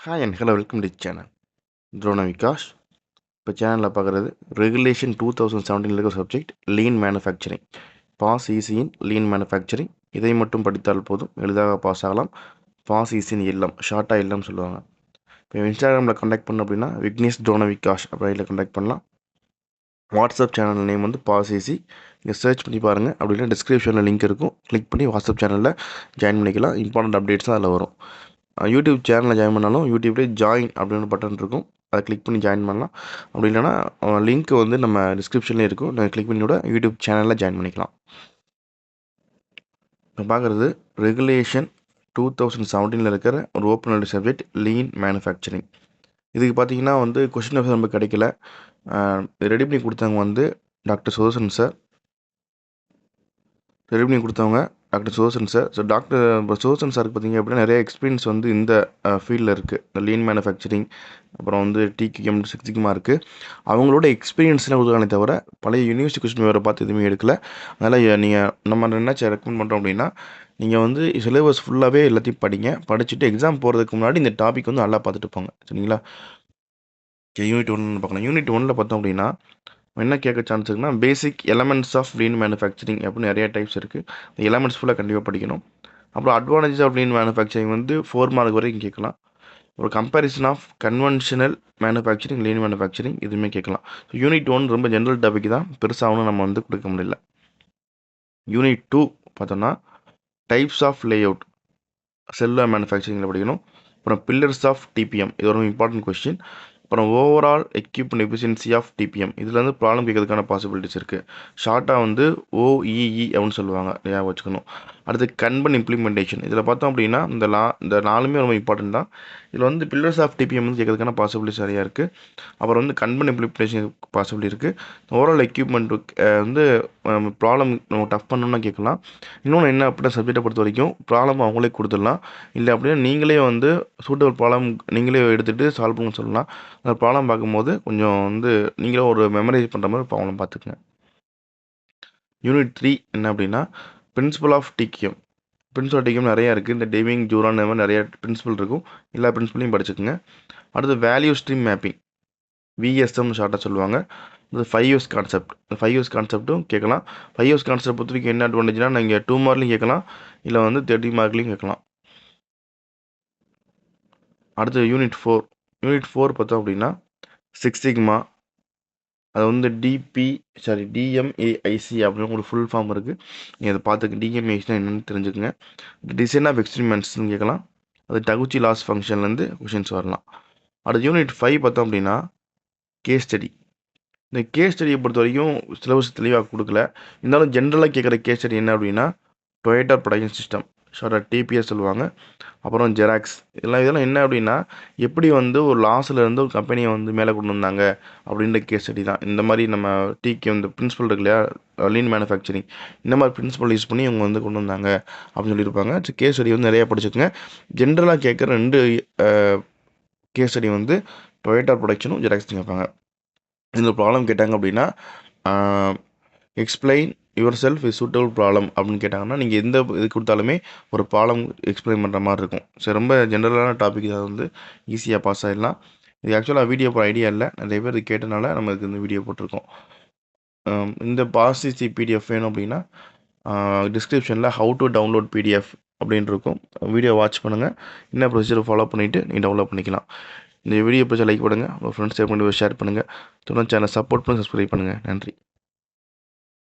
Hi and hello, welcome to the channel. Dhronavikaash. இப்போ சேனலில் பார்க்குறது ரெகுலேஷன் 2017 இருக்க சப்ஜெக்ட் லீன் மேனுஃபேக்சரிங். பாஸ் ஈஸியின் லீன் மேனுஃபேக்சரிங் இதை மட்டும் படித்தால் போதும், எளிதாக பாஸ் ஆகலாம். பாஸ் ஈஸியின் இல்லம், ஷார்ட்டாக இல்லம் சொல்லுவாங்க. இப்போ இன்ஸ்டாகிராமில் கண்டக்ட் பண்ண அப்படின்னா விக்னேஷ் த்ரோனவிகாஷ் அப்படின்னு கண்டக்ட் பண்ணலாம். வாட்ஸ்அப் சேனல் நேம் வந்து பாஸ் ஈஸி. நீங்கள் சர்ச் பண்ணி பாருங்கள். அப்படின்னா டிஸ்கிரிப்ஷனில் லிங்க் இருக்கும், கிளிக் பண்ணி வாட்ஸ்அப் சேனலில் ஜாயின் பண்ணிக்கலாம். இம்பார்ட்டன்ட் அப்டேட்ஸ் தான் அதில் வரும். யூடியூப் சேனலில் ஜாயின் பண்ணாலும் யூடியூப்லேயே ஜாயின் அப்படின்னு பட்டன் இருக்கும், அதை கிளிக் பண்ணி ஜாயின் பண்ணலாம். அப்படி இல்லைனா லிங்க் வந்து நம்ம டிஸ்கிரிப்ஷன்லேயே இருக்கும், நீங்கள் கிளிக் பண்ணி கூட யூடியூப் சேனலில் ஜாயின் பண்ணிக்கலாம். இப்போ பார்க்குறது ரெகுலேஷன் 2017 இருக்கிற ஒரு ஓப்பன் சப்ஜெக்ட் லீன் மேனுஃபேக்சரிங். இதுக்கு பார்த்தீங்கன்னா வந்து கொஸ்டின் பேப்பர் நம்ம கிடைக்கல, ரெடி பண்ணி கொடுத்தவங்க வந்து டாக்டர் சுதர்சன் சார். ரெடி பண்ணி கொடுத்தவங்க doctor Sudarshan sir. So doctor Sudarshan சாருக்கு பார்த்திங்க அப்படின்னா நிறைய எக்ஸ்பீரியன்ஸ் வந்து இந்த ஃபீல்டில் இருக்குது. இந்த லீன் மேனுஃபேக்சரிங் அப்புறம் வந்து டிக்யூஎம் சிக்ஸிக்குமா இருக்குது. அவங்களோட எக்ஸ்பீரியன்ஸ்லாம் கொடுக்குறானே தவிர பழைய யூனிவர்சிட்டி கொஸ்டின் பேப்பரை பார்த்து எதுவுமே எடுக்கலை. அதனால் நீங்கள் நம்ம என்ன ரெக்கமெண்ட் பண்ணுறோம் அப்படின்னா, நீங்கள் வந்து சிலபஸ் ஃபுல்லாகவே எல்லாத்தையும் படிங்க. படிச்சுட்டு எக்ஸாம் போகிறதுக்கு முன்னாடி இந்த டாபிக் வந்து நல்லா பார்த்துட்டு போங்க, சரிங்களா? யூனிட் 1 பார்க்கலாம். யூனிட் 1 பார்த்தோம் அப்படின்னா என்ன கேட்க சான்ஸ் இருக்குன்னா, basic elements of lean manufacturing அப்படின்னு நிறைய டைப்ஸ் இருக்குது. இந்த எலமெண்ட்ஸ் ஃபுல்லாக கண்டிப்பாக படிக்கணும். அப்புறம் அட்வான்டேஜ் ஆஃப் லீன் மேனுஃபேக்சரிங் வந்து 4 மார்க் வரைக்கும் கேட்கலாம். ஒரு comparison of conventional manufacturing, lean manufacturing இதுவுமே கேட்கலாம். ஸோ யூனிட் 1 ரொம்ப ஜென்ரல் டாபிக் தான், பெருசாகவும் நம்ம வந்து கொடுக்க முடியல. யூனிட் 2 பார்த்தோம்னா types of layout cellular மேனுஃபேக்சரிங்கில் படிக்கணும். அப்புறம் பில்லர்ஸ் ஆஃப் டிபிஎம், இது ஒரு இம்பார்ட்டன்ட் கொஸ்டின். அப்புறம் overall equipment efficiency of TPM, இதில் வந்து ப்ராப்ளம் கேட்கறதுக்கான பாசிபிலிட்டிஸ் இருக்குது. ஷார்ட்டாக வந்து ஓஇஇ அப்படின்னு சொல்லுவாங்க, ஞாபகம் வச்சுக்கணும். அடுத்து கன்பன் இம்ப்ளிமெண்டேஷன், இதில் பார்த்தோம் அப்படின்னா இந்த நாலுமே ரொம்ப இம்பார்ட்டன்ட் தான். இதில் வந்து பில்லர்ஸ் ஆஃப் டிபிஎம் வந்து கேட்கறதுக்கான பாசிபிலிட்டிஸ் நிறையா இருக்குது. அப்புறம் வந்து கன்பன் இம்ப்ளிமெண்டேஷன் பாசிபிலிட்டி இருக்குது. ஓவரால் எக்யூப்மெண்ட் வந்து ப்ராப்ளம் நம்ம டஃப் பண்ணணும்னா கேட்கலாம். இன்னொன்று என்ன அப்படின்னா, சப்ஜெக்டை பொறுத்த வரைக்கும் ப்ராப்ளம் அவங்களே கொடுத்துடலாம். இல்லை அப்படின்னா நீங்களே வந்து சூட்டபிள் ப்ராப்ளம் நீங்களே எடுத்துகிட்டு சால்வ் பண்ண சொல்லலாம். அந்த ப்ராப்ளம் பார்க்கும்போது கொஞ்சம் வந்து நீங்களே ஒரு மெமரைஸ் பண்ணுற மாதிரி ப்ராப்ளம் பார்த்துக்குங்க. யூனிட் 3 என்ன அப்படின்னா, principle of TQM. Principle of TQM நிறையா இருக்குது. இந்த டெவிங் ஜூரான் இந்த மாதிரி நிறைய பிரின்சிபல் இருக்கும். எல்லா பிரின்சிபலையும் படிச்சுக்குங்க. அடுத்து வேல்யூ ஸ்ட்ரீம் மேப்பிங், விஎஸ்எம் ஷார்ட்டாக சொல்லுவாங்க. இது 5 இயர்ஸ் கான்செப்ட். இந்த 5 இயர்ஸ் கான்செப்ட்டும் கேட்கலாம். 5 இயர்ஸ் கான்செப்ட் பொறுத்த வரைக்கும் என்ன அட்வான்டேஜ்னா, நீங்கள் 2 மார்க்லையும் கேட்கலாம், இல்லை வந்து 30 மார்க்லையும் கேட்கலாம். அடுத்து யூனிட் 4. யூனிட் 4 பார்த்தோம் அப்படின்னா சிக்ஸ் சிக்மா, அது வந்து டிஎம்ஏஐசி அப்படின்னு உங்களுக்கு ஃபுல் ஃபார்ம் இருக்குது. நீங்கள் அதை பார்த்துக்க டிஎம்ஏஐசினா என்னென்னு தெரிஞ்சுக்கங்க. டிசைன் ஆஃப் எக்ஸ்பெரிமெண்ட்ஸ்னு கேட்கலாம். அது டகுச்சி லாஸ் ஃபங்க்ஷன்லேருந்து கொஷின்ஸ் வரலாம். அடுத்து யூனிட் 5 பார்த்தோம் அப்படின்னா கேஸ் ஸ்டடி. இந்த கேஸ் ஸ்டடியை பொறுத்த வரைக்கும் சிலபஸ் தெளிவாக கொடுக்கல. இருந்தாலும் ஜென்ரலாக கேட்குற கேஸ் ஸ்டடி என்ன அப்படின்னா, டொயோட்டா ப்ரொடக்ஷன் சிஸ்டம், ஷார்ட்டாக டிபிஎஸ் சொல்லுவாங்க. அப்புறம் ஜெராக்ஸ், இதெல்லாம் என்ன அப்படின்னா, எப்படி வந்து ஒரு லாஸில் இருந்து ஒரு கம்பெனியை வந்து மேலே கொண்டு வந்தாங்க அப்படின்ற கேஸ் ஸ்டடி தான். இந்த மாதிரி நம்ம இந்த பிரின்சிபல் இருக்கு இல்லையா, லீன் மேனுஃபேக்சரிங், இந்த மாதிரி பிரின்சிபல் யூஸ் பண்ணி இவங்க வந்து கொண்டு வந்தாங்க அப்படின்னு சொல்லியிருப்பாங்க. ஸோ கேஸ் ஸ்டடி வந்து நிறையா படிச்சுக்கோங்க. ஜென்ரலாக கேட்குற 2 கேஸ் ஸ்டடி வந்து டொயோட்டா ப்ரொடக்ஷனும் ஜெராக்ஸும் கேட்பாங்க. இந்த ப்ராப்ளம் கேட்டாங்க அப்படின்னா, explain your self is suitable problem அப்படின்னு கேட்டாங்கன்னா, நீங்கள் எந்த இது கொடுத்தாலுமே ஒரு ப்ராப்ளம் எக்ஸ்பிளைன் பண்ணுற மாதிரி இருக்கும். ஸோ ரொம்ப ஜென்ரலான டாபிக், அதை வந்து ஈஸியாக பாஸ் ஆகிடலாம். இது ஆக்சுவலாக வீடியோ போட ஐடியா இல்லை, நிறைய பேர் இது கேட்டனால நம்ம இதுக்கு இந்த வீடியோ போட்டிருக்கோம். இந்த பாசிசி பிடிஎஃப் வேணும் அப்படின்னா டிஸ்கிரிப்ஷனில் ஹவு டு டவுன்லோட் பிடிஎஃப் அப்படின்னு இருக்கும். வீடியோ வாட்ச் பண்ணுங்கள், என்ன ப்ரொசீஜர் ஃபாலோ பண்ணிவிட்டு நீங்கள் டவுன்லோட் பண்ணிக்கலாம். இந்த வீடியோ பிடிச்சா லைக் பண்ணுங்கள், உங்கள் ஃப்ரெண்ட்ஸ் ஷேர் பண்ணுங்கள். தொடர்ந்து சேனல் சப்போர்ட் பண்ணி சப்ஸ்கிரைப் பண்ணுங்கள். நன்றி.